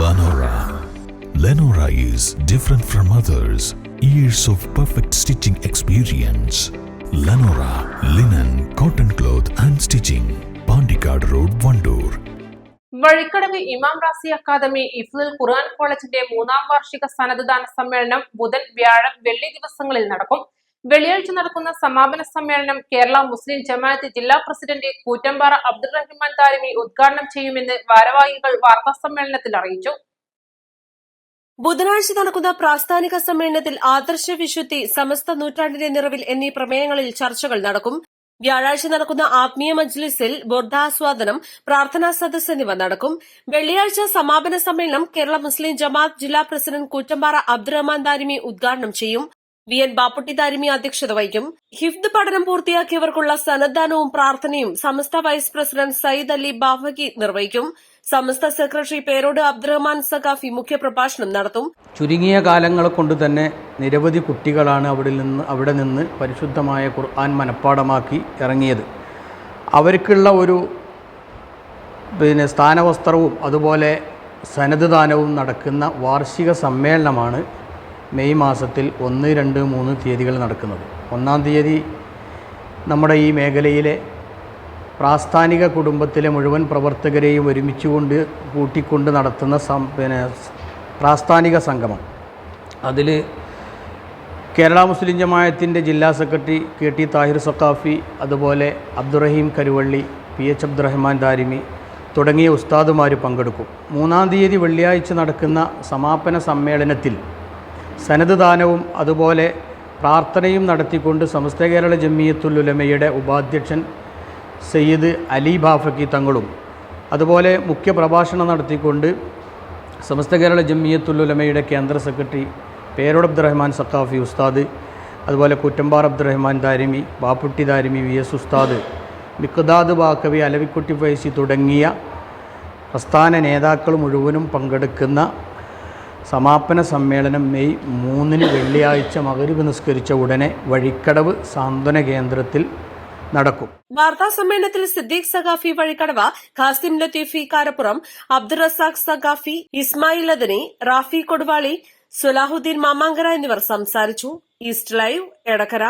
Lenora. Lenora is different from others. Years of perfect stitching experience. Lenora linen, cotton cloth and stitching. Pandikad Road, Vandoor. Vazhikkadavu ഇമാം Razi academy ഇഫ്ലുൽ ഖുർആൻ കോളേജിന്റെ 3ാം വാർഷിക സനദ്ദാന സമ്മേളനം ബുധൻ, വ്യാഴം, വെള്ളി ദിവസങ്ങളിൽ നടക്കും. വെള്ളിയാഴ്ച നടക്കുന്ന സമാപന സമ്മേളനം കേരള മുസ്ലിം ജമാഅത്ത് ജില്ലാ പ്രസിഡന്റ് കൂറ്റമ്പാറ അബ്ദുറഹ്മാൻ ദാരിമി ഉദ്ഘാടനം ചെയ്യുമെന്ന് ഭാരവാഹികൾ വാർത്താസമ്മേളനത്തിൽ അറിയിച്ചു. ബുധനാഴ്ച നടക്കുന്ന പ്രാസ്ഥാനിക സമ്മേളനത്തിൽ ആദർശ വിശുദ്ധി, സമസ്ത നൂറ്റാണ്ടിന്റെ നിറവിൽ എന്നീ പ്രമേയങ്ങളിൽ ചർച്ചകൾ നടക്കും. വ്യാഴാഴ്ച നടക്കുന്ന ആത്മീയ മജ്ലിസിൽ ബോർഡാസ്വാദനം, പ്രാർത്ഥനാ സദസ് എന്നിവ നടക്കും. വെള്ളിയാഴ്ച സമാപന സമ്മേളനം കേരള മുസ്ലിം ജമാഅത്ത് ജില്ലാ പ്രസിഡന്റ് കൂറ്റമ്പാറ അബ്ദുറഹ്മാൻ ദാരിമി ഉദ്ഘാടനം ചെയ്യും. വി.എൻ. ബാപ്പുട്ടി ദാരിമി അധ്യക്ഷത വഹിക്കും. ഹിഫ്ദ് പഠനം പൂർത്തിയാക്കിയവർക്കുള്ള സന്നദ്ധാനവും പ്രാർത്ഥനയും സമസ്ത വൈസ് പ്രസിഡന്റ് സയ്യിദ് അലി ബാഫക്കി നിർവഹിക്കും. സമസ്ത സെക്രട്ടറി പേരോട് അബ്ദുറഹ്മാൻ സഖാഫി മുഖ്യപ്രഭാഷണം നടത്തും. ചുരുങ്ങിയ കാലങ്ങൾ കൊണ്ട് തന്നെ നിരവധി കുട്ടികളാണ് അവിടെ നിന്ന് പരിശുദ്ധമായ ഖുർആൻ മനഃപ്പാടമാക്കി ഇറങ്ങിയത്. അവർക്കുള്ള ഒരു സ്ഥാനവസ്ത്രവും അതുപോലെ സനദ് ദാനവും നടക്കുന്ന വാർഷിക സമ്മേളനമാണ് മെയ് മാസത്തിൽ 1, 2, 3 തീയതികൾ നടക്കുന്നത്. 1-ാം തീയതി നമ്മുടെ ഈ മേഖലയിലെ പ്രാസ്ഥാനിക കുടുംബത്തിലെ മുഴുവൻ പ്രവർത്തകരെയും കൂട്ടിക്കൊണ്ട് നടത്തുന്ന പ്രാസ്ഥാനിക സംഗമം. അതിൽ കേരള മുസ്ലിം ജമാഅത്തിൻ്റെ ജില്ലാ സെക്രട്ടറി കെ.ടി. താഹിർ സഖാഫി, അതുപോലെ അബ്ദുറഹീം കരുവള്ളി, പി.എച്ച്. അബ്ദുറഹ്മാൻ ദാരിമി തുടങ്ങിയ ഉസ്താദുമാർ പങ്കെടുക്കും. 3-ാം തീയതി വെള്ളിയാഴ്ച നടക്കുന്ന സമാപന സമ്മേളനത്തിൽ സനദ് ദാനവും അതുപോലെ പ്രാർത്ഥനയും നടത്തിക്കൊണ്ട് സമസ്ത കേരള ജമിയത്തുൽ ഉലമയുടെ ഉപാധ്യക്ഷൻ സയ്യിദ് അലി ബാഫക്കി തങ്ങളും അതുപോലെ മുഖ്യ പ്രഭാഷണം നടത്തിക്കൊണ്ട് സമസ്ത കേരള ജമിയത്തുൽ ഉലമയുടെ കേന്ദ്ര സെക്രട്ടറി പേരോട് അബ്ദുറഹ്മാൻ സഖാഫി ഉസ്താദ്, അതുപോലെ കൂറ്റമ്പാറ അബ്ദുറഹ്മാൻ ദാരിമി, ബാപ്പുട്ടി ദാരിമി, വി.എസ്. ഉസ്താദ്, മിഖ്ദാദ് ബാക്കവി, അലവിക്കുട്ടി ഫൈസി തുടങ്ങിയ പ്രസ്ഥാന നേതാക്കൾ മുഴുവനും പങ്കെടുക്കുന്ന സമാപന സമ്മേളനം മെയ് 3 വെള്ളിയാഴ്ച മഗ്‌രിബ് നിസ്കരിച്ച ഉടനെ വഴിക്കടവ് സാന്ത്വന കേന്ദ്രത്തിൽ നടക്കും. വാർത്താ സമ്മേളനത്തിൽ സിദ്ദീഖ് സഖാഫി വഴിക്കടവ്, ഖാസിം ലത്തീഫി കാരപ്പുറം, അബ്ദുൾ റസാഖ് സഖാഫി, ഇസ്മായിൽ അദനി, റാഫി കൊടുവാളി, സുലാഹുദ്ദീൻ മാമാങ്കര എന്നിവർ സംസാരിച്ചു. East live, Edakkara.